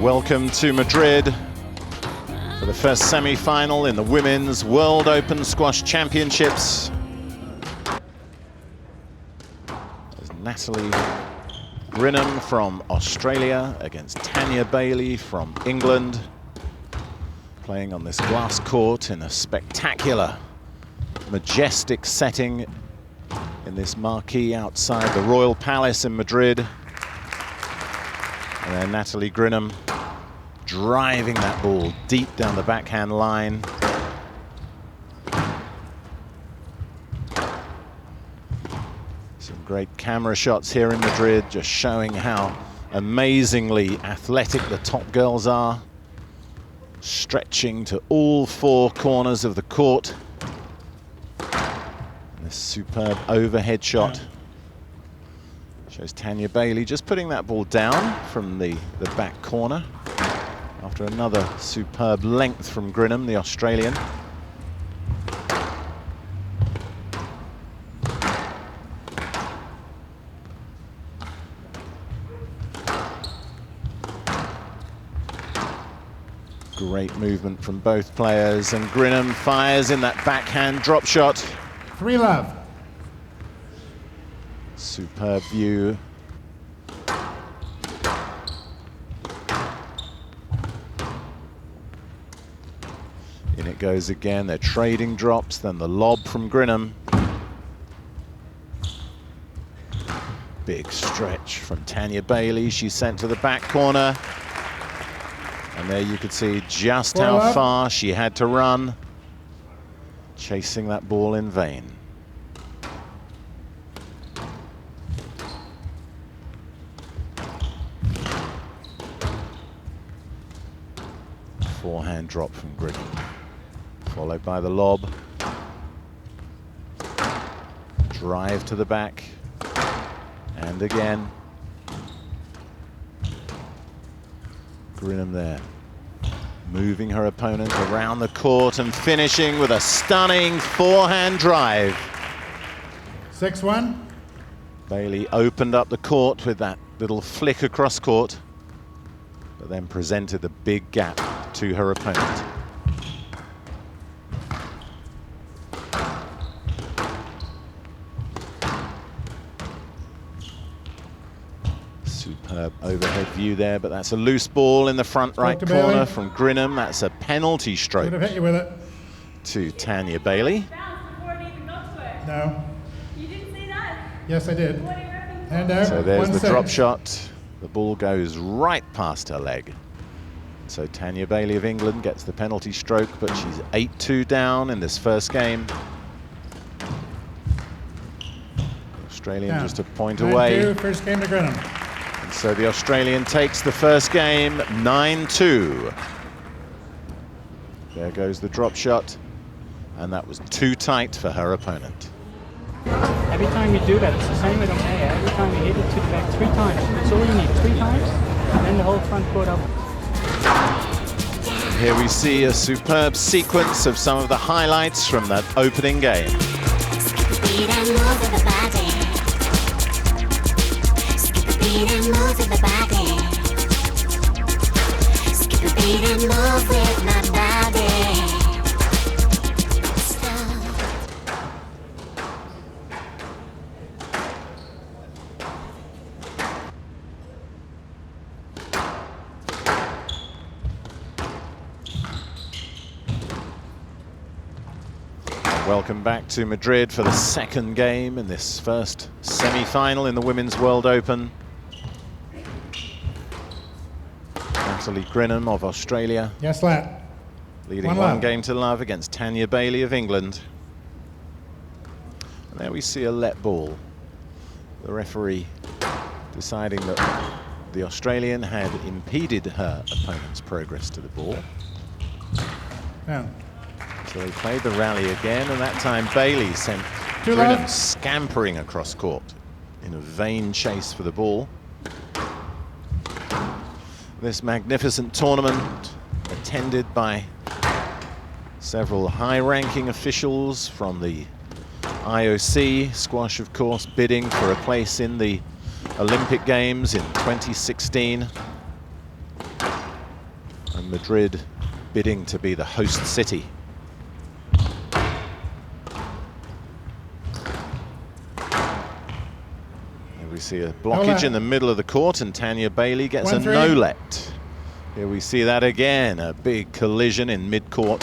Welcome to Madrid for the first semi-final in the Women's World Open Squash Championships. There's Natalie Grinham from Australia against Tania Bailey from England, playing on this glass court in a spectacular, majestic setting in this marquee outside the Royal Palace in Madrid. And then Natalie Grainger driving that ball deep down the backhand line. Some great camera shots here in Madrid, just showing how amazingly athletic the top girls are, stretching to all four corners of the court. And this superb overhead shot shows Tania Bailey just putting that ball down from the back corner after another superb length from Grinham, the Australian. Great movement from both players, and Grinham fires in that backhand drop shot. 3-love. Superb view. In it goes again. They're trading drops, then the lob from Grinham. Big stretch from Tania Bailey. She's sent to the back corner. And there you could see just how far she had to run, chasing that ball in vain. Forehand drop from Grinham, followed by the lob. Drive to the back, and again. Grinham there, moving her opponent around the court and finishing with a stunning forehand drive. 6-1. Bailey opened up the court with that little flick across court, but then presented the big gap to her opponent. Superb overhead view there, but that's a loose ball in the front right corner from Grinham. That's a penalty stroke. Could have hit you with it. To Tania Bailey. No. You didn't see that? Yes, I did. Hand out. So there's the 1-6. drop shot. The ball goes right past her leg. So Tania Bailey of England gets the penalty stroke, but she's 8-2 down in this first game. The Australian just a point away. First game to Grinham. And so the Australian takes the first game 9-2. There goes the drop shot, and that was too tight for her opponent. Every time you do that, it's the same with an air. Every time you hit it to the back 3 times. That's all you need, 3 times, and then the whole front court up. Here we see a superb sequence of some of the highlights from that opening game. Skip the beat and move with the body. Skip the beat and move with the body. Skip the beat and move with my body. Welcome back to Madrid for the second game in this first semi-final in the Women's World Open. Natalie Grainger of Australia. Yes, lad. Leading 1 game to love against Tania Bailey of England. And there we see a let ball. The referee deciding that the Australian had impeded her opponent's progress to the ball. Yeah. So they played the rally again, and that time Bailey sent Grinham scampering across court in a vain chase for the ball. This magnificent tournament, attended by several high-ranking officials from the IOC, squash of course bidding for a place in the Olympic Games in 2016. And Madrid bidding to be the host city. We see a blockage in the middle of the court, and Tania Bailey gets a no-let. Here we see that again, a big collision in mid-court.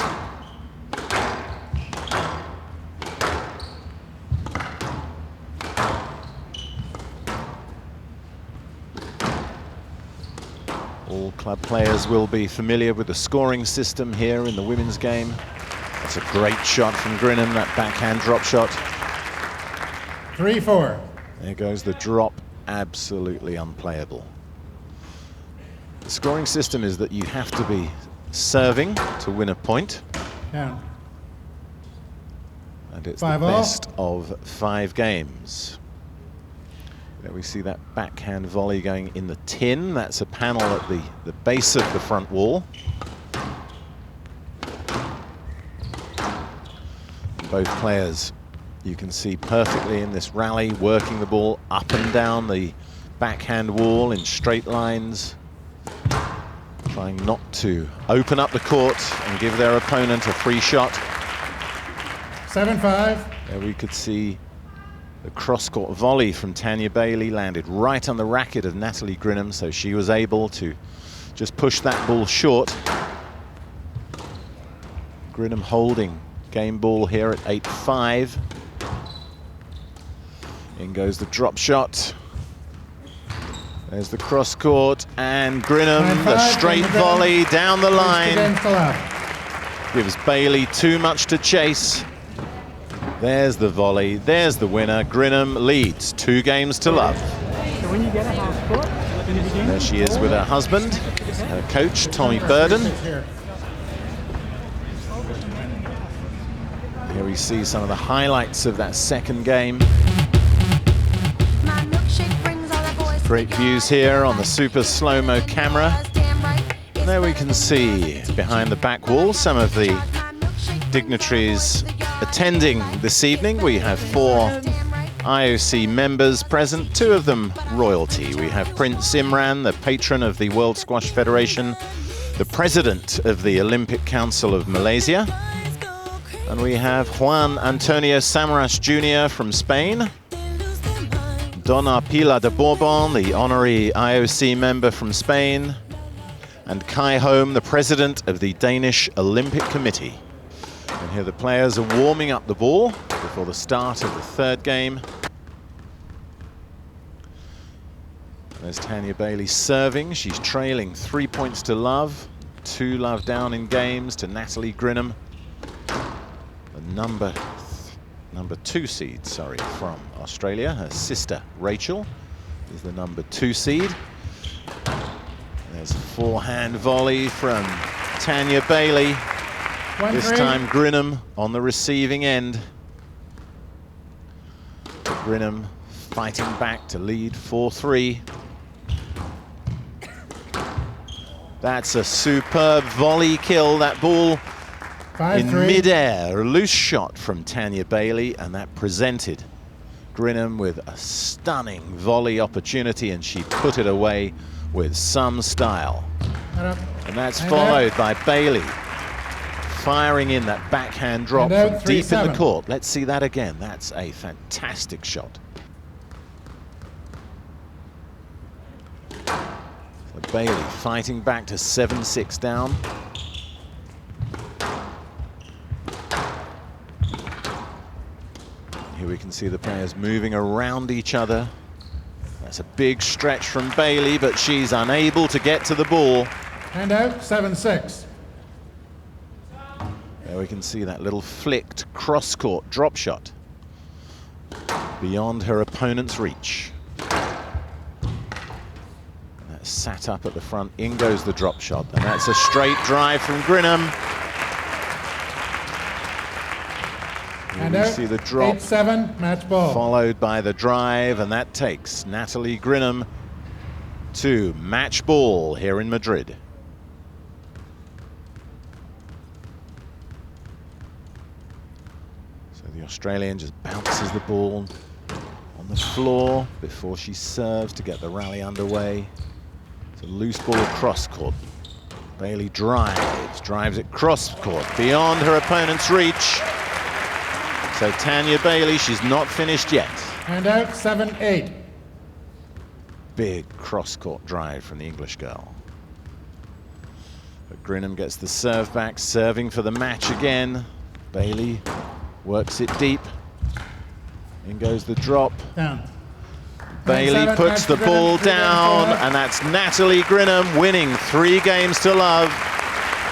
All club players will be familiar with the scoring system here in the women's game. That's a great shot from Grinham, that backhand drop shot. 3-4. There goes the drop, absolutely unplayable. The scoring system is that you have to be serving to win a point. Down. And it's the best of 5 games. There we see that backhand volley going in the tin. That's a panel at the base of the front wall. Both players, you can see perfectly in this rally, working the ball up and down the backhand wall in straight lines, trying not to open up the court and give their opponent a free shot. 7-5. There we could see the cross-court volley from Tania Bailey landed right on the racket of Natalie Grainger, so she was able to just push that ball short. Grainger holding game ball here at 8-5. In goes the drop shot. There's the cross court, and Grinham, the straight volley down the line. Gives Bailey too much to chase. There's the volley, there's the winner. Grinham leads 2 games to love. So when you get a half court, there she is with her husband, her coach, Tommy Burden. Here we see some of the highlights of that second game. Great views here on the super slow-mo camera. And there we can see behind the back wall some of the dignitaries attending this evening. We have 4 IOC members present, 2 of them royalty. We have Prince Imran, the patron of the World Squash Federation, the president of the Olympic Council of Malaysia. And we have Juan Antonio Samaras Jr. from Spain, Donna Pilar de Bourbon, the honorary IOC member from Spain, and Kai Holm, the president of the Danish Olympic Committee. And here the players are warming up the ball before the start of the 3rd game. There's Tania Bailey serving. She's trailing 3 points to love, 2 love down in games to Natalie Grainger, the number 2 seed, from Australia. Her sister Rachael is the number 2 seed. There's a forehand volley from Tania Bailey. This time Grinham on the receiving end. Grinham fighting back to lead 4-3. That's a superb volley kill. That ball in mid-air, a loose shot from Tania Bailey, and that presented Grinham with a stunning volley opportunity, and she put it away with some style. And that's followed by Bailey firing in that backhand drop from deep in the court. Let's see that again. That's a fantastic shot. So Bailey fighting back to 7-6 down. Here we can see the players moving around each other. That's a big stretch from Bailey, but she's unable to get to the ball. Hand out, 7-6. There we can see that little flicked cross-court drop shot beyond her opponent's reach. That's sat up at the front. In goes the drop shot, and that's a straight drive from Grinham. And you see the drop, 8-7, match ball. Followed by the drive, and that takes Natalie Grainger to match ball here in Madrid. So the Australian just bounces the ball on the floor before she serves to get the rally underway. It's a loose ball cross court. Bailey drives it cross court, beyond her opponent's reach. So Tania Bailey, she's not finished yet. And out 7-8. Big cross-court drive from the English girl. But Grinham gets the serve back, serving for the match again. Bailey works it deep. In goes the drop. Down. Bailey puts the ball down, and that's Natalie Grainger winning 3 games to love.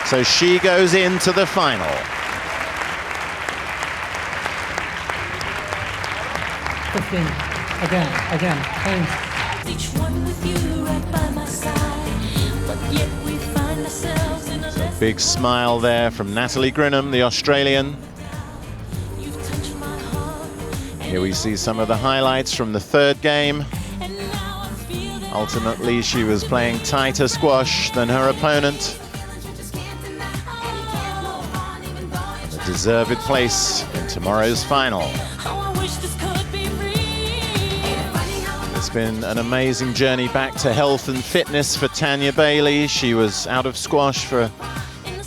So she goes into the final. Again. Thanks. Each one with you right by my side, but yet we find ourselves in a less. Big smile there from Natalie Grainger, the Australian. You've touched my heart, Here we see some of the highlights from the 3rd game. and now I feel that Ultimately, she was playing tighter squash than her opponent. you just can't deny. I even thought it A deserved place in tomorrow's final. how I wish this could be real. It's been an amazing journey back to health and fitness for Tania Bailey. She was out of squash for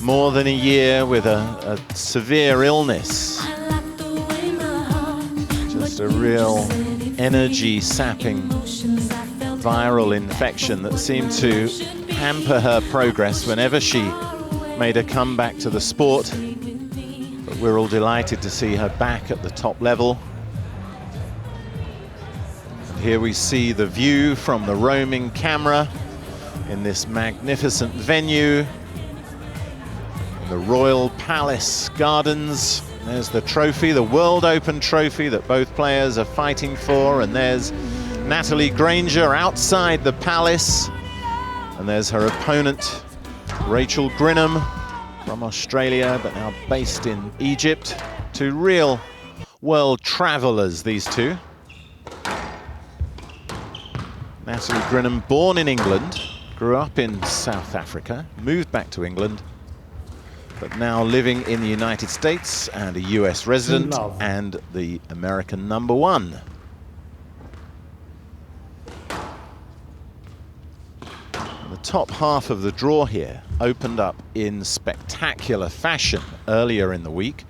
more than a year with a severe illness. I like the way my heart, Just a real energy-sapping emotions I felt. viral infection that seemed to hamper her progress whenever she made a comeback to the sport. But we're all delighted to see her back at the top level. Here we see the view from the roaming camera in this magnificent venue, in the Royal Palace Gardens. There's the trophy, the World Open trophy that both players are fighting for, and there's Natalie Grainger outside the palace, and there's her opponent, Rachael Grinham from Australia, but now based in Egypt. 2 real world travelers, these two. Natalie Grainger, born in England, grew up in South Africa, moved back to England, but now living in the United States and a US resident and the American #1. The top half of the draw here opened up in spectacular fashion earlier in the week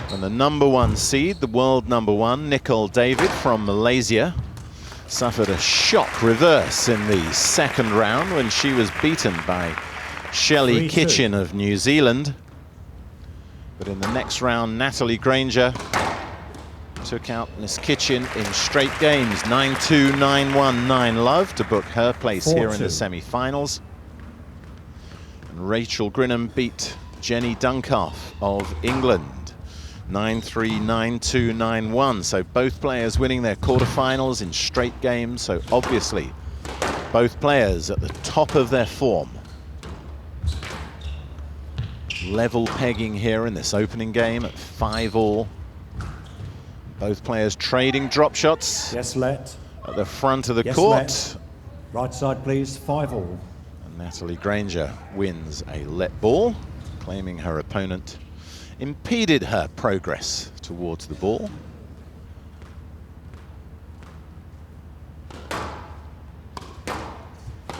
when the #1 seed, the world #1, Nicole David from Malaysia, suffered a shock reverse in the 2nd round when she was beaten by Shelley 3-2. Kitchen of New Zealand. But in the next round, Natalie Grainger took out Miss Kitchen in straight games, 9-2, 9-1, 9-love to book her place here in the semi-finals. And Rachael Grinham beat Jenny Duncalf of England, 9-3, 9-2, 9-1. So both players winning their quarterfinals in straight games. So obviously both players at the top of their form. Level pegging here in this opening game at 5-all. Both players trading drop shots. Yes, let. At the front of the Yes, court. let. Right side, please. 5-all. And Natalie Grainger wins a let ball, claiming her opponent impeded her progress towards the ball.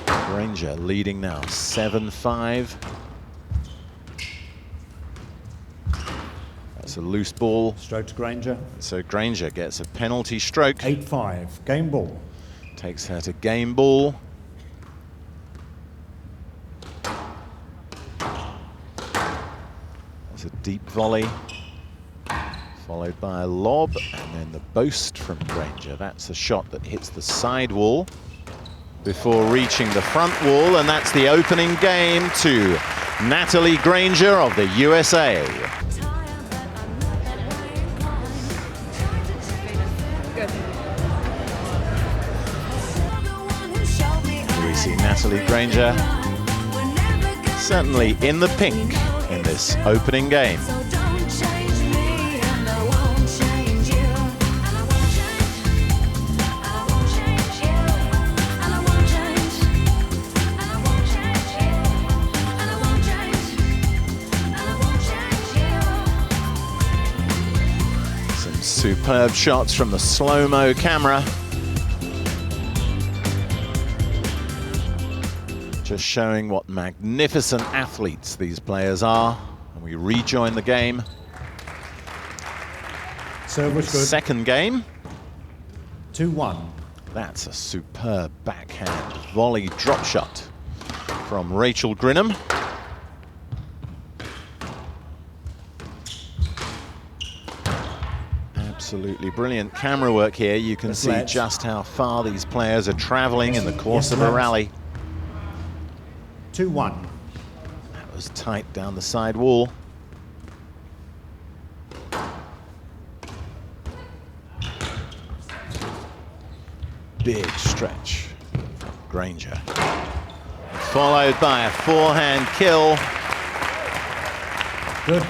Grainger leading now 7-5. That's a loose ball, Stroke to Grainger. so Grainger gets a penalty stroke. 8-5. Game ball. Takes her to game ball. That's a deep volley, followed by a lob, and then the boast from Grainger. That's a shot that hits the side wall before reaching the front wall, and that's the opening game to Natalie Grainger of the USA. Here we see Natalie Grainger certainly in the pink in this opening game. Some superb shots from the slow-mo camera. Just showing what magnificent athletes these players are. And we rejoin the game. Serve was good. Second game. 2-1. That's a superb backhand volley drop shot from Rachael Grinham. Absolutely brilliant camera work here. You can see just how far these players are traveling in the course of a rally. 2-1. That was tight down the side wall. Big stretch from Grainger. Followed by a forehand kill. Good.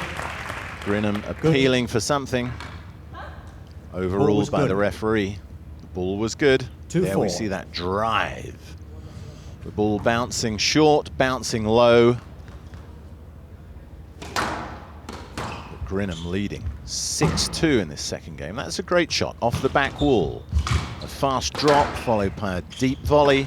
Grinham appealing for something. Overruled by the referee. The ball was good. There we see that drive. The ball bouncing short, bouncing low. Grinham leading 6-2 in this second game. That's a great shot off the back wall. A fast drop followed by a deep volley.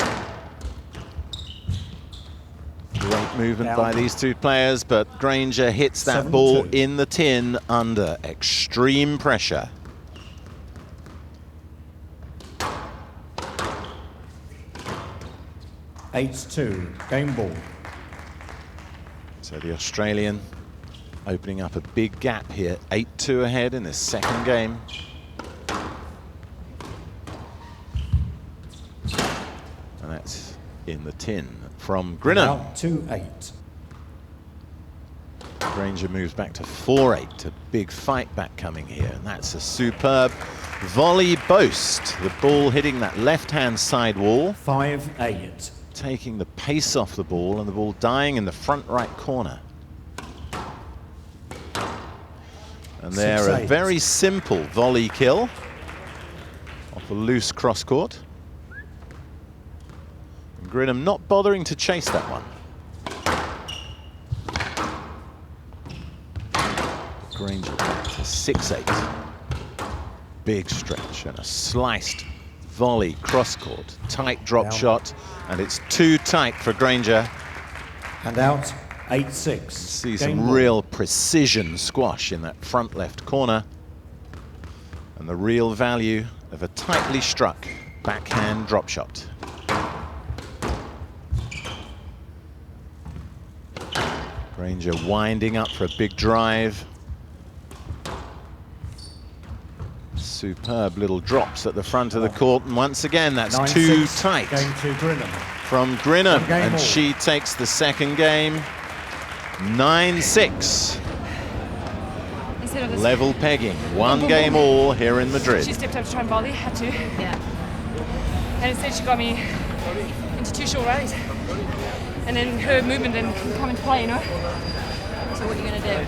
Great movement by these two players, but Grainger hits that ball in the tin under extreme pressure. Eight-2, game ball. So the Australian opening up a big gap here, 8-2 ahead in this second game. And that's in the tin from Grinham. Out 2-8. Grainger moves back to 4-8. A big fight back coming here, and that's a superb volley boast. The ball hitting that left-hand side wall. 5-8. Taking the pace off the ball, and the ball dying in the front right corner. And there, a very simple volley kill off a loose cross court. And Grinham not bothering to chase that one. Grainger back to 6-8. Big stretch and a sliced volley cross court. Tight drop shot, and it's too tight for Grainger. And out 8-6. See some real precision squash in that front left corner, and the real value of a tightly struck backhand drop shot. Grainger winding up for a big drive. Superb little drops at the front of the court, and once again that's too tight from Grinham, and she takes the second game. 9-6. Level pegging, one game all here in Madrid. She stepped up to try and volley, had to. Yeah. And instead she got me into two short rallies. And then her movement didn't come into play, you know? So what are you going to do?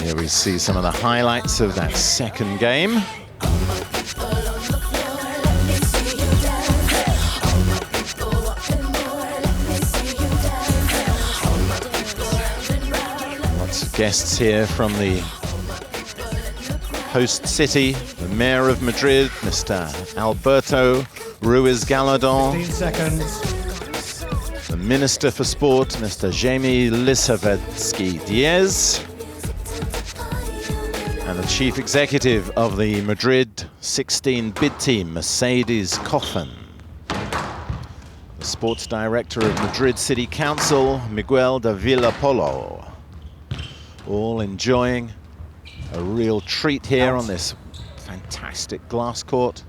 Here we see some of the highlights of that second game. Guests here from the host city, the mayor of Madrid, Mr. Alberto Ruiz Gallardón. 15 seconds. The minister for sport, Mr. Jaime Lisavetsky Diaz. And the chief executive of the Madrid 16 bid team, Mercedes Coffin. The sports director of Madrid City Council, Miguel de Villapolo. All enjoying a real treat here on this fantastic glass court.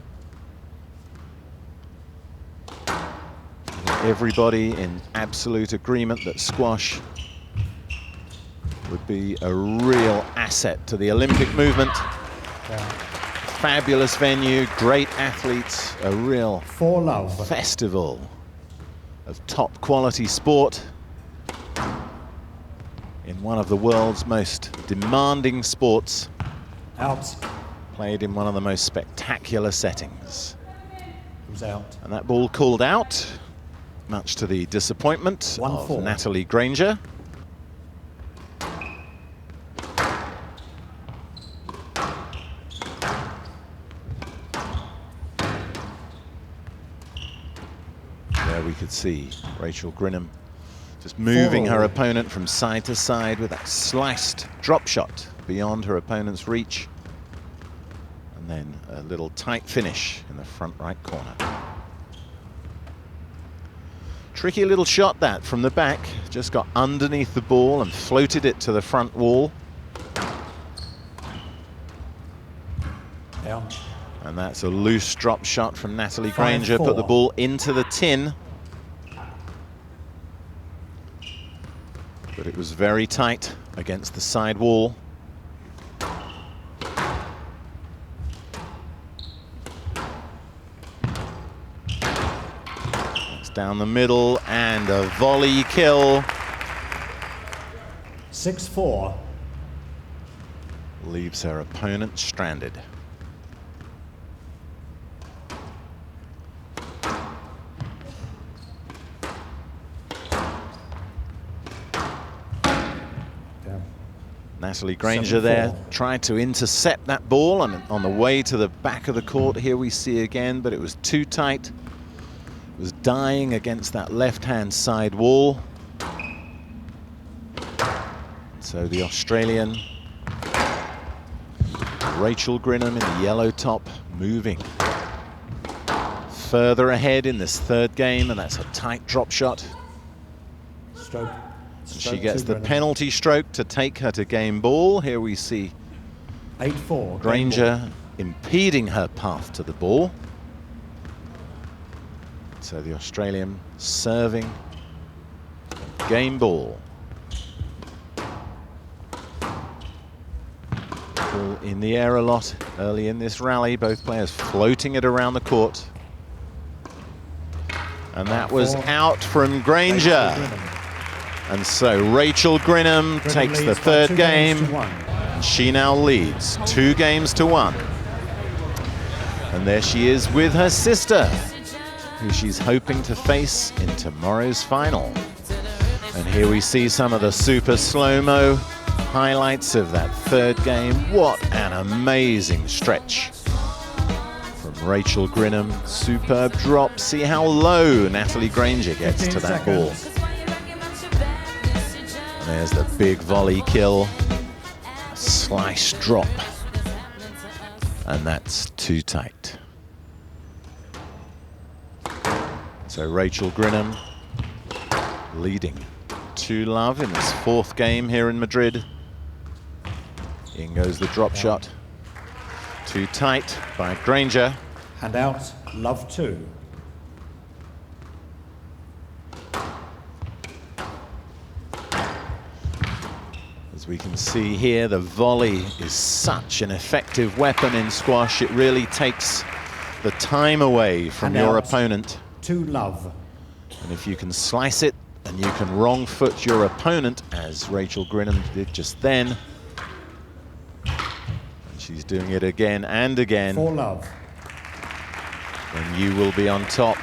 Everybody in absolute agreement that squash would be a real asset to the Olympic movement. Fabulous venue, great athletes, a real festival of top quality sport in one of the world's most demanding sports, played in one of the most spectacular settings. And that ball called out, much to the disappointment of Natalie Grainger. we could see Rachael Grinham just moving her opponent from side to side with that sliced drop shot beyond her opponent's reach. And then a little tight finish in the front right corner. Tricky little shot that from the back. Just got underneath the ball and floated it to the front wall. Down. And that's a loose drop shot from Natalie Grainger. Put the ball into the tin. But it was very tight against the side wall. It's down the middle and a volley kill. 6-4. Leaves her opponent stranded. Natalie Grainger there tried to intercept that ball, and on the way to the back of the court here we see again, but it was too tight. It was dying against that left-hand side wall. So the Australian Rachael Grinham in the yellow top moving further ahead in this third game, and that's a tight drop shot. Stroke. She gets the penalty stroke to take her to game ball. Here we see 8-4. Grainger impeding her path to the ball. So the Australian serving game ball. Ball in the air a lot early in this rally. Both players floating it around the court. And that was out from Grainger. And so Rachael Grinham takes the third game. And she now leads 2-1. And there she is with her sister, who she's hoping to face in tomorrow's final. And here we see some of the super slow-mo highlights of that third game. What an amazing stretch from Rachael Grinham. Superb drop. See how low Natalie Grainger gets to that ball. There's the big volley kill, a slice drop, and that's too tight. So Rachael Grinham leading 2-0 in this fourth game here in Madrid. In goes the drop shot, too tight by Grainger. And out, love 2. As we can see here, the volley is such an effective weapon in squash. It really takes the time away from your opponent. 2-love. And if you can slice it and you can wrong foot your opponent, as Rachael Grinham did just then, and she's doing it again and again, 4-love. then you will be on top.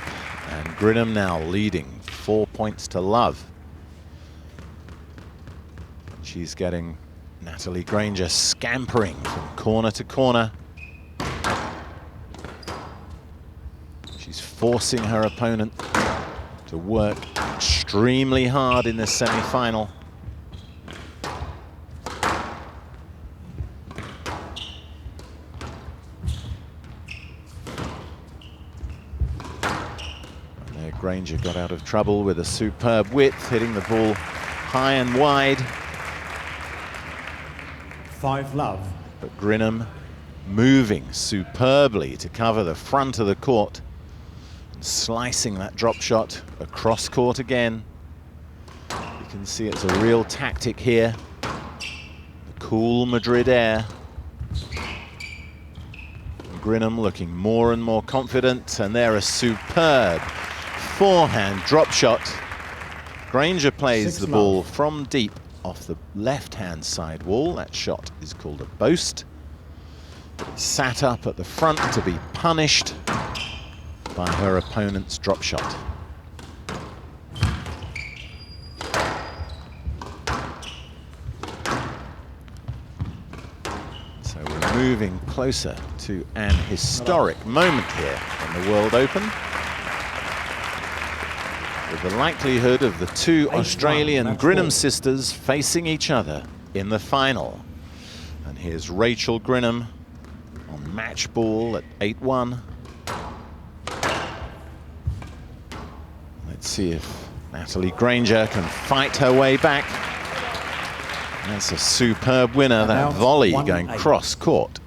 And Grinham now leading 4 points to love. She's getting Natalie Grainger scampering from corner to corner. She's forcing her opponent to work extremely hard in this semi-final. And there Grainger got out of trouble with a superb width, hitting the ball high and wide. 5-love. But Grinham moving superbly to cover the front of the court, and slicing that drop shot across court again. You can see it's a real tactic here. The cool Madrid air. And Grinham looking more and more confident, and there a superb forehand drop shot. Grainger plays the ball from deep off the left-hand side wall. That shot is called a boast. It's sat up at the front to be punished by her opponent's drop shot. So we're moving closer to an historic moment here in the World Open. with the likelihood of the two 8-1, Australian match Grinham ball. sisters facing each other in the final. And here's Rachael Grinham on match ball at 8-1. Let's see if Natalie Grainger can fight her way back. That's a superb winner, that volley going cross court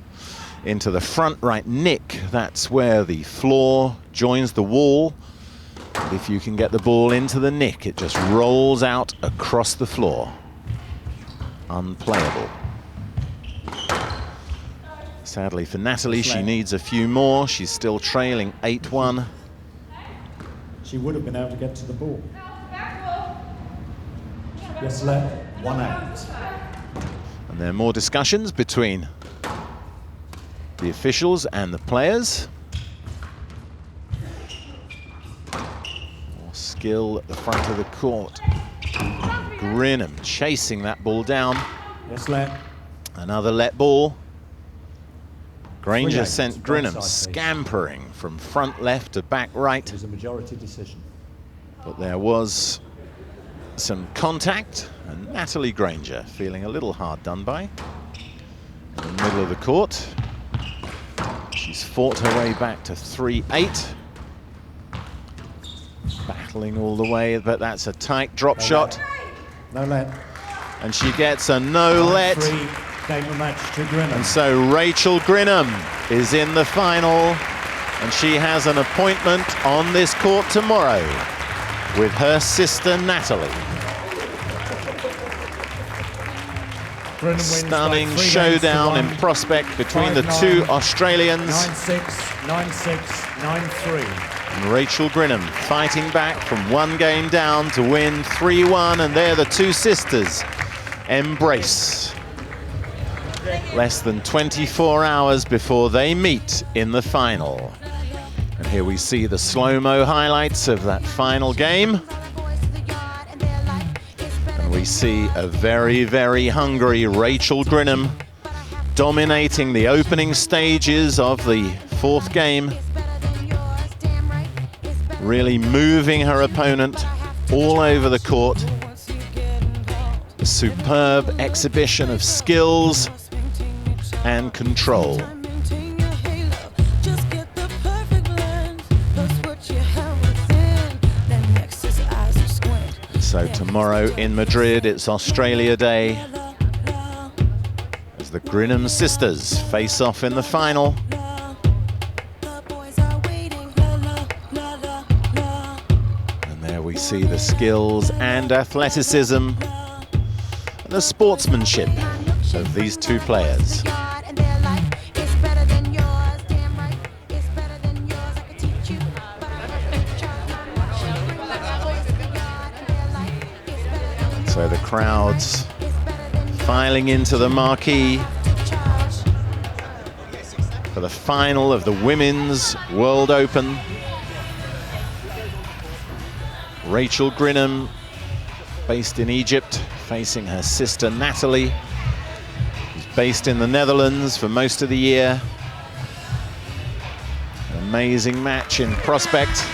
into the front right nick. That's where the floor joins the wall. And if you can get the ball into the nick, it just rolls out across the floor. Unplayable. Sadly for Natalie, she needs a few more. She's still trailing 8-1. She would have been able to get to the ball. Yes, left, 1-8. And there are more discussions between the officials and the players. More skill at the front of the court. Grinham chasing that ball down. Yes, left. Another let ball. Grainger 3-8, sent right Grinham side, please. scampering from front left to back right. It was a majority decision. But there was some contact, and Natalie Grainger feeling a little hard done by. In the middle of the court. She's fought her way back to 3-8. Battling all the way, but that's a tight drop shot. No let. And she gets a no let. 9-3, game of match to Grinham. And so Rachael Grinham is in the final, and she has an appointment on this court tomorrow with her sister Natalie. Grinham wins by Stunning 3 games to showdown 1. in prospect between the 5-9, two Australians. 9-6, 9-6, 9-3. And Rachael Grinham fighting back from one game down to win 3-1, and there the two sisters embrace. Less than 24 hours before they meet in the final. And here we see the slow-mo highlights of that final game. And we see a very, very hungry Rachael Grinham dominating the opening stages of the fourth game. Really moving her opponent all over the court. A superb exhibition of skills and control. So tomorrow in Madrid, it's Australia Day as the Grinham sisters face off in the final. And there we see the skills and athleticism and the sportsmanship of these two players. So the crowds filing into the marquee for the final of the Women's World Open. Rachael Grinham, based in Egypt, facing her sister Natalie, who's based in the Netherlands for most of the year. An amazing match in prospect.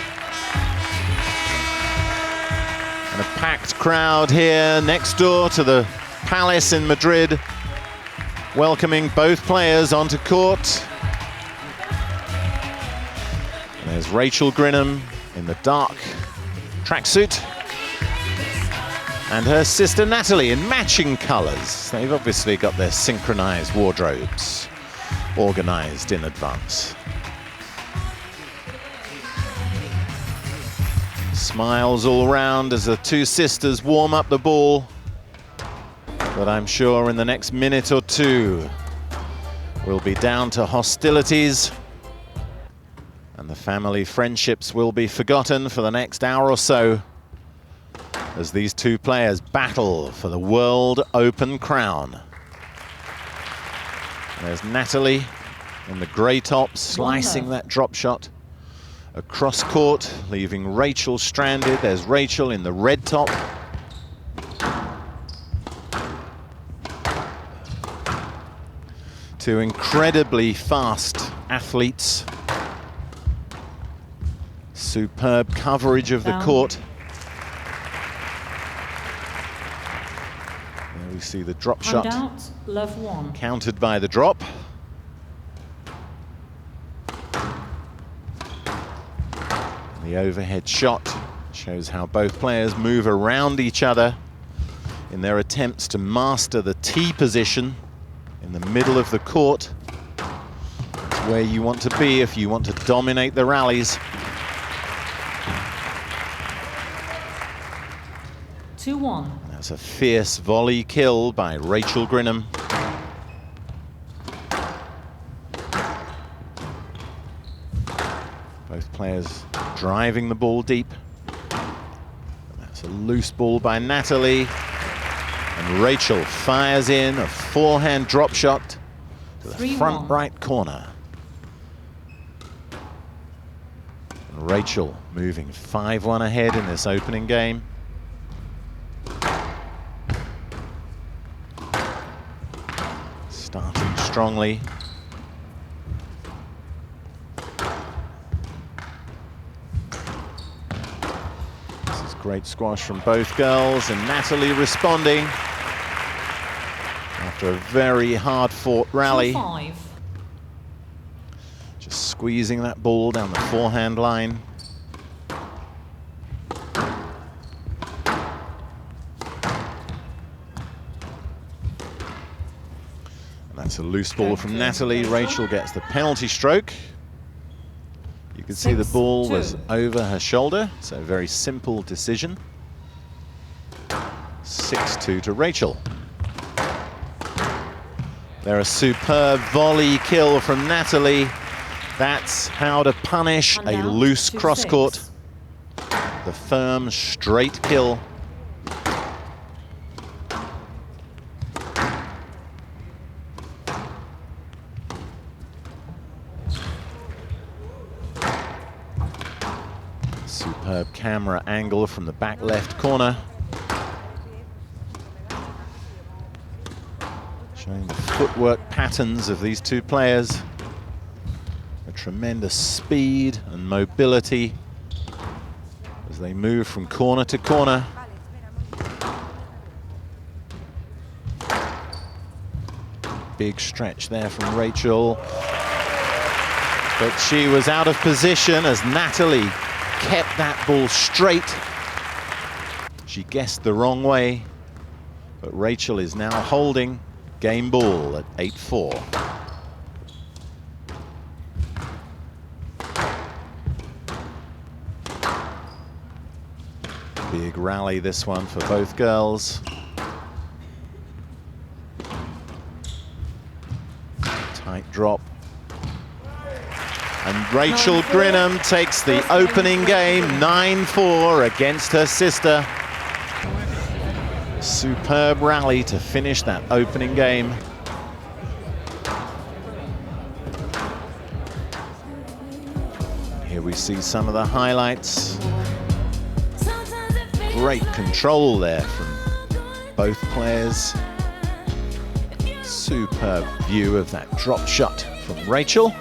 And a packed crowd here next door to the Palace in Madrid, welcoming both players onto court. And there's Rachael Grinham in the dark tracksuit, and her sister Natalie in matching colours. They've obviously got their synchronised wardrobes organised in advance. Smiles all round as the two sisters warm up the ball. But I'm sure in the next minute or two, we'll be down to hostilities. And the family friendships will be forgotten for the next hour or so as these two players battle for the World Open crown. There's Natalie in the grey top, slicing that drop shot across court, leaving Rachael stranded. There's Rachael in the red top. Two incredibly fast athletes. Superb coverage of the court. We see the drop Timed shot out, love 1. countered by the drop. The overhead shot shows how both players move around each other in their attempts to master the tee position in the middle of the court. It's where you want to be if you want to dominate the rallies. 2-1. That's a fierce volley kill by Rachael Grinham. Both players driving the ball deep. That's a loose ball by Natalie. And Rachael fires in a forehand drop shot to the 3-1. front right corner. And Rachael moving 5-1 ahead in this opening game. Starting strongly. This is great squash from both girls, and Natalie responding after a very hard-fought rally. 2-5. Just squeezing that ball down the forehand line. That's a loose ball from Natalie. Rachael gets the penalty stroke. You can see the ball was over her shoulder, so a very simple decision. 6-2 to Rachael. There a superb volley kill from Natalie. That's how to punish a loose cross-court. The firm, straight kill. Superb camera angle from the back left corner. Showing the footwork patterns of these two players. A tremendous speed and mobility as they move from corner to corner. Big stretch there from Rachael. But she was out of position as Natalie kept that ball straight. She guessed the wrong way, but Rachael is now holding game ball at 8-4. Big rally this one for both girls. Tight drop. And Rachael Grinham takes the opening game 9-4 against her sister. Superb rally to finish that opening game. Here we see some of the highlights. Great control there from both players. Superb view of that drop shot from Rachael.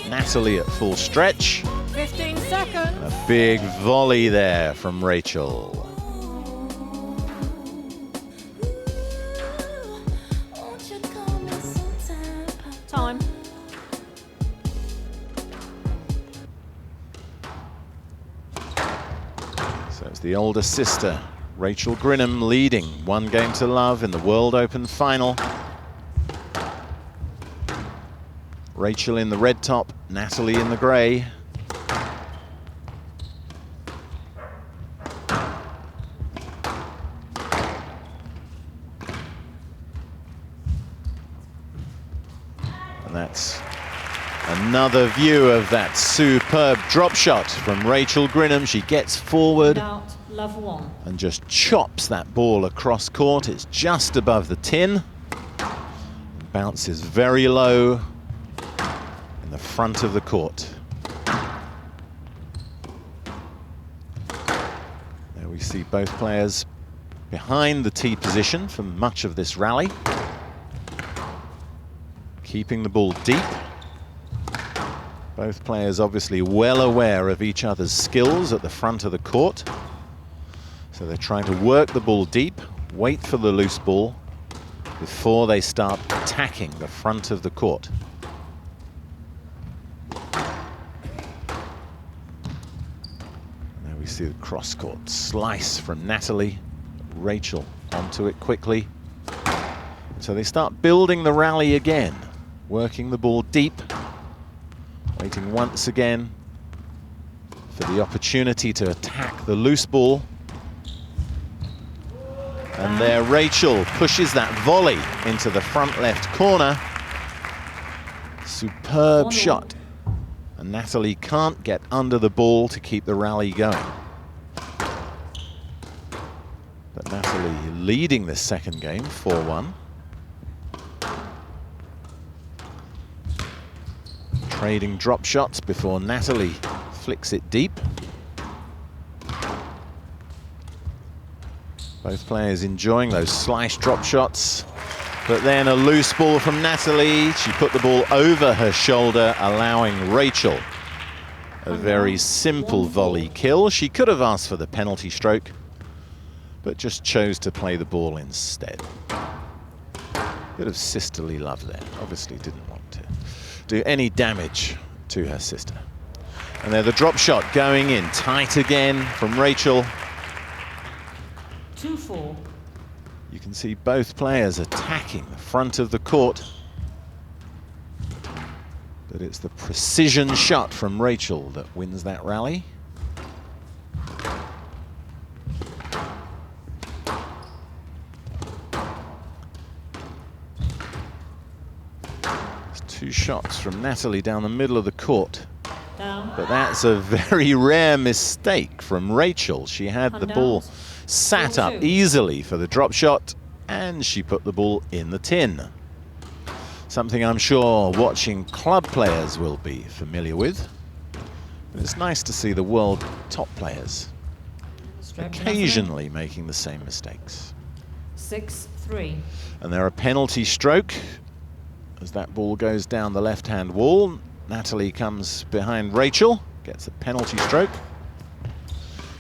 Natalie at full stretch. 15 seconds. A big volley there from Rachael. Time. So it's the older sister, Rachael Grinham, leading 1-0 in the World Open final. Rachael in the red top, Natalie in the grey. And that's another view of that superb drop shot from Rachael Grinham. She gets forward Love 1. and just chops that ball across court. It's just above the tin. Bounces very low in the front of the court. There we see both players behind the tee position for much of this rally. Keeping the ball deep. Both players obviously well aware of each other's skills at the front of the court. So they're trying to work the ball deep wait for the loose ball before they start attacking the front of the court. There we see the cross-court slice from Natalie. Rachael onto it quickly. So they start building the rally again, working the ball deep, waiting once again for the opportunity to attack the loose ball. And there Rachael pushes that volley into the front left corner. Superb shot. And Natalie can't get under the ball to keep the rally going. But Natalie leading this second game 4-1. Trading drop shots before Natalie flicks it deep. Both players enjoying those slice drop shots. But then a loose ball from Natalie. She put the ball over her shoulder, allowing Rachael a very simple volley kill. She could have asked for the penalty stroke, but just chose to play the ball instead. Bit of sisterly love there. Obviously didn't want to do any damage to her sister. And there the drop shot going in tight again from Rachael. 2-4. You can see both players attacking the front of the court. But it's the precision shot from Rachael that wins that rally. There's two shots from Natalie down the middle of the court. Down. But that's a very rare mistake from Rachael. She had the ball sat up easily for the drop shot, and she put the ball in the tin. Something I'm sure watching club players will be familiar with. But it's nice to see the world top players occasionally making the same mistakes. 6-3. And there a penalty stroke as that ball goes down the left-hand wall. Natalie comes behind Rachael, gets a penalty stroke.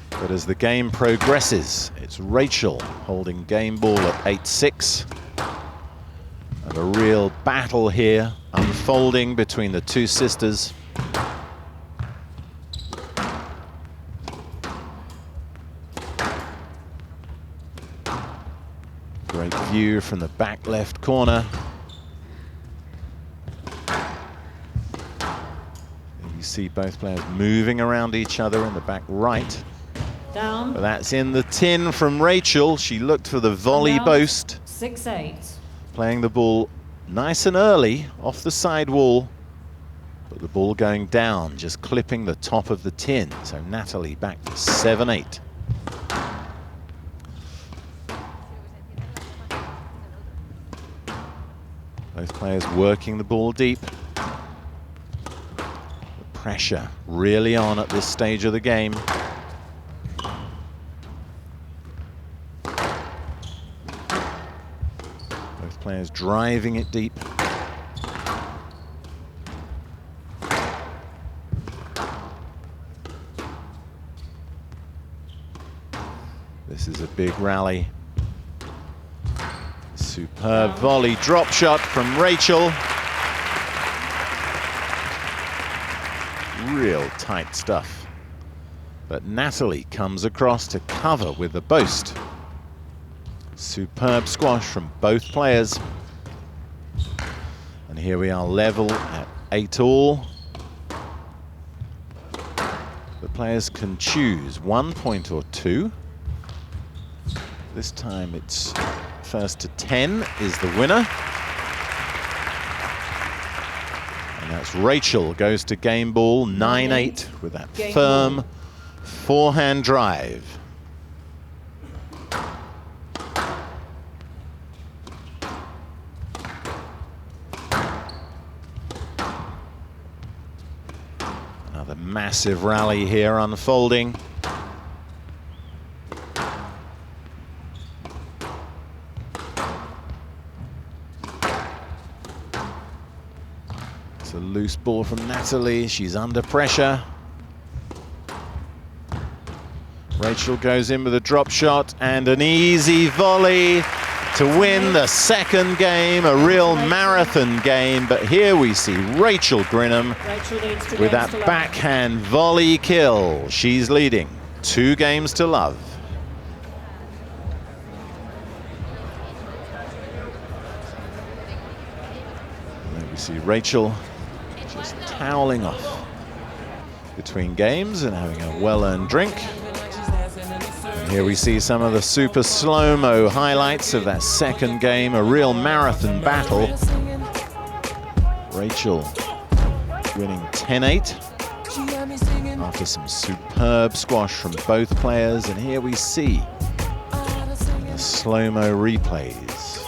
But as the game progresses, it's Rachael holding game ball at 8-6. And a real battle here unfolding between the two sisters. Great view from the back left corner. You see both players moving around each other in the back right. Down. But that's in the tin from Rachael. She looked for the volley boast. 6-8. Playing the ball nice and early off the side wall. But the ball going down, just clipping the top of the tin. So Natalie back to 7-8. Both players working the ball deep. The pressure really on at this stage of the game. Both players driving it deep. This is a big rally. Superb volley drop shot from Rachael. Real tight stuff. But Natalie comes across to cover with the boast. Superb squash from both players. And here we are level at 8-all. The players can choose 1 point or 2. This time it's first to 10 is the winner. And that's Rachael goes to game ball 9-8 with that firm forehand drive. Another massive rally here unfolding. It's a loose ball from Natalie. She's under pressure. Rachael goes in with a drop shot and an easy volley to win the second game, a real marathon game. But here we see Rachael Grinham with that backhand volley kill. She's leading 2 games to love. And there we see Rachael just toweling off between games and having a well-earned drink. And here we see some of the super slow-mo highlights of that second game, a real marathon battle. Rachael winning 10-8 after some superb squash from both players. And here we see the slow-mo replays.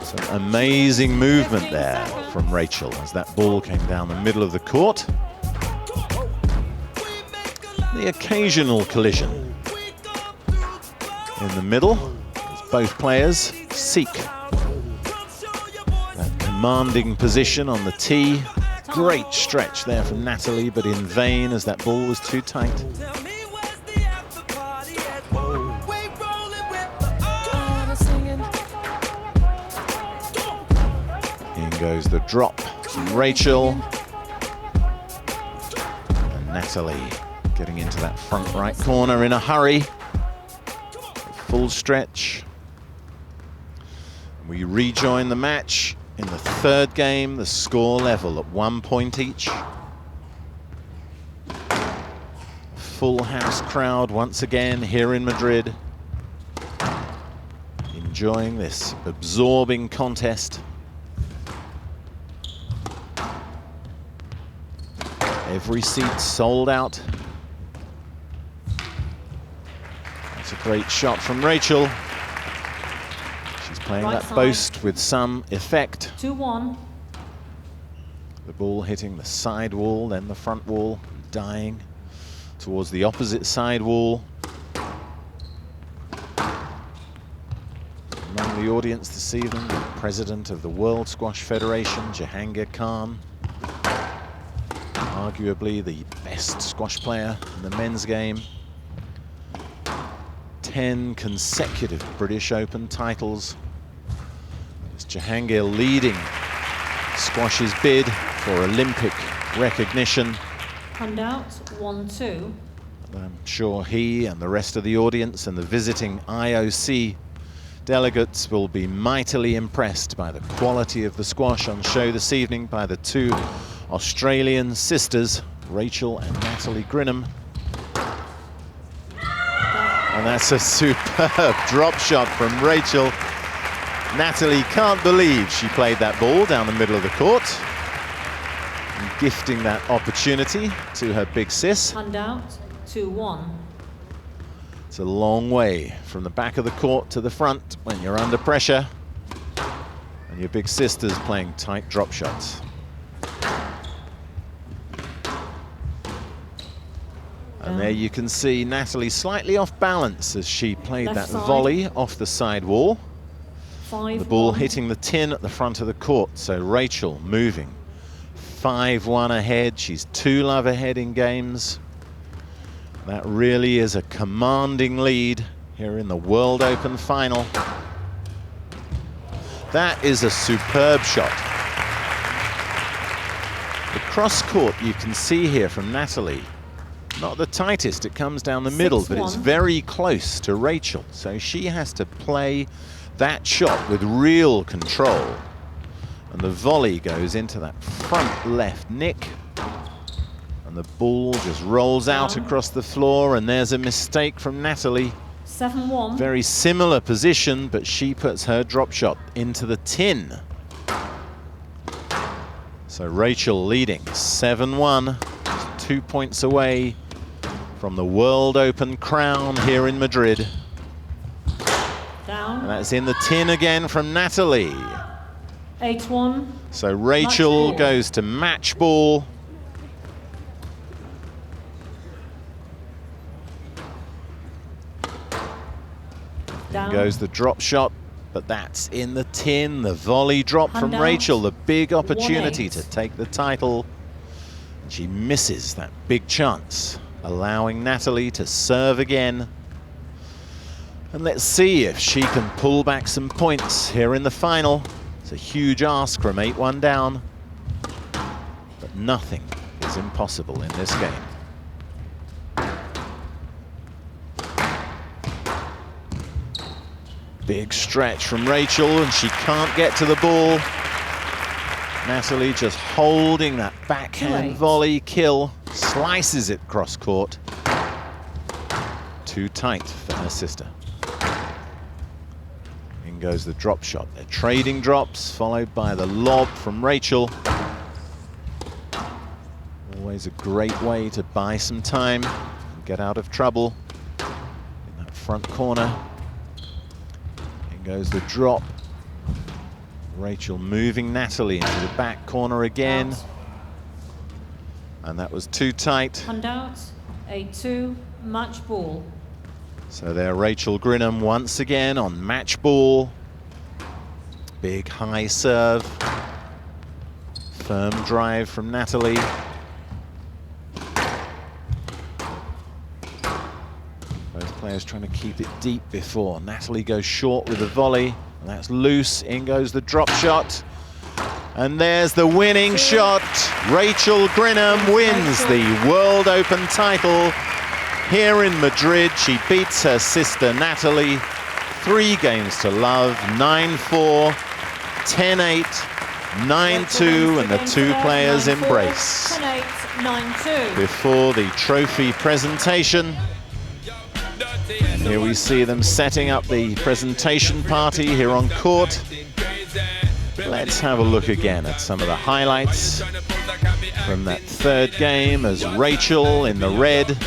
Some amazing movement there from Rachael as that ball came down the middle of the court. The occasional collision in the middle as both players seek that commanding position on the tee. Great stretch there from Natalie, but in vain as that ball was too tight. In goes the drop from Rachael. And Natalie getting into that front right corner in a hurry. Full stretch. We rejoin the match in the third game, the score level at 1 point each. Full house crowd once again here in Madrid, enjoying this absorbing contest. Every seat sold out. That's a great shot from Rachael. She's playing Right that side. post with some effect. 2-1. The ball hitting the side wall, then the front wall, dying towards the opposite side wall. Among the audience this evening, the president of the World Squash Federation, Jahangir Khan. Arguably the best squash player in the men's game. 10 consecutive British Open titles. It's Jahangir leading squash's bid for Olympic recognition. Handout 1-2. I'm sure he and the rest of the audience and the visiting IOC delegates will be mightily impressed by the quality of the squash on show this evening by the 2 Australian sisters, Rachael and Natalie Grainger. And that's a superb drop shot from Rachael. Natalie can't believe she played that ball down the middle of the court, and gifting that opportunity to her big sis. Handout 2-1. It's a long way from the back of the court to the front when you're under pressure and your big sister's playing tight drop shots. And there you can see Natalie slightly off balance as she played Left that side. volley off the side wall. 5-1. The ball hitting the tin at the front of the court, so Rachael moving 5-1 ahead. She's 2-love ahead in games. That really is a commanding lead here in the World Open final. That is a superb shot. The cross court you can see here from Natalie, not the tightest, it comes down the middle, but it's 6-1. very close to Rachael. So she has to play that shot with real control. And the volley goes into that front left nick. And the ball just rolls out across the floor, and there's a mistake from Natalie. 7-1. Very similar position, but she puts her drop shot into the tin. So Rachael leading 7-1, 2 points away from the World Open crown here in Madrid. Down. And that's in the tin again from Natalie. 8-1. So Rachael ball. goes to match ball. Down. Goes the drop shot, but that's in the tin. The volley drop from Handout. Rachael, the big opportunity 1-8. to take the title. She misses that big chance allowing Natalie to serve again. And let's see if she can pull back some points here in the final. It's a huge ask from 8-1 down, but nothing is impossible in this game. Big stretch from Rachael, and she can't get to the ball. Natalie just holding that backhand volley kill, slices it cross court. Too tight for her sister. In goes the drop shot. They're trading drops, followed by the lob from Rachael. Always a great way to buy some time and get out of trouble in that front corner. In goes the drop. Rachael moving Natalie into the back corner again. And that was too tight. Hand out, 8-2, match ball. So there, Rachael Grinham once again on match ball. Big high serve. Firm drive from Natalie. Both players trying to keep it deep before Natalie goes short with the volley. And that's loose. In goes the drop shot. And there's the winning shot. Rachael Grinham wins the World Open title here in Madrid. She beats her sister Natalie 3 games to love, 9-4, 10-8, 9-2, and the two players embrace. 10-8, 9-2. Before the trophy presentation. Here we see them setting up the presentation party here on court. Let's have a look again at some of the highlights from that third game as Rachael in the red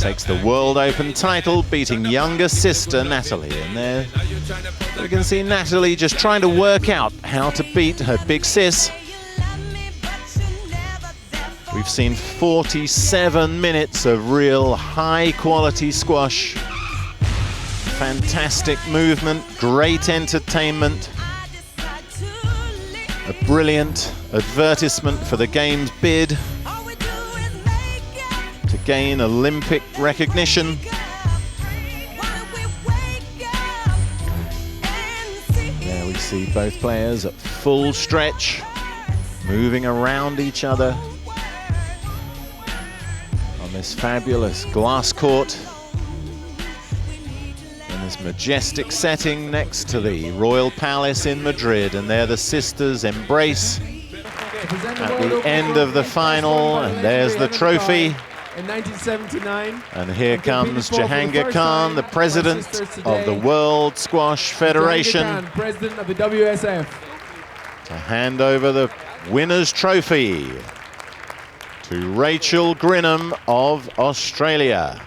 takes the World Open title, beating younger sister Natalie. And there we can see Natalie just trying to work out how to beat her big sis. We've seen 47 minutes of real high-quality squash. Fantastic movement, great entertainment. A brilliant advertisement for the game's bid to gain Olympic recognition. There we see both players at full stretch, moving around each other on this fabulous glass court in this majestic setting next to the Royal Palace in Madrid. And there the sisters embrace at the end of the final, and there's the trophy. In 1979. And here comes Jahangir Khan, the president of the World Squash Federation, Khan, president of the WSF, to hand over the winner's trophy to Rachael Grinham of Australia.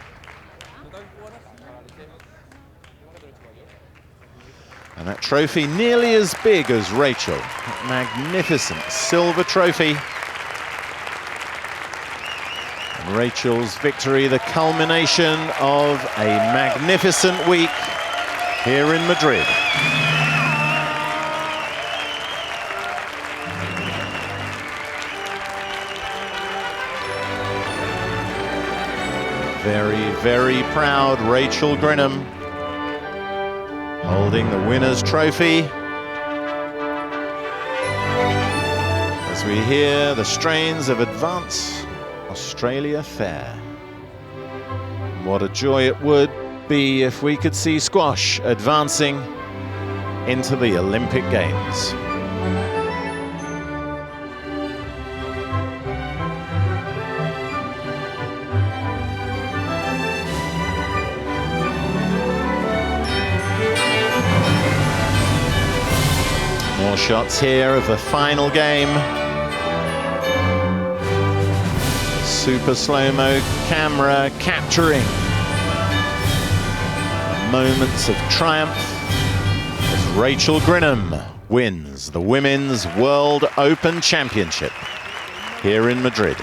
And that trophy nearly as big as Rachael. That magnificent silver trophy. And Rachael's victory, the culmination of a magnificent week here in Madrid. Very, very proud Rachael Grinham, holding the winner's trophy as we hear the strains of Advance Australia Fair. What a joy it would be if we could see squash advancing into the Olympic Games. More shots here of the final game. Super slow-mo camera capturing moments of triumph as Rachael Grinham wins the Women's World Open Championship here in Madrid.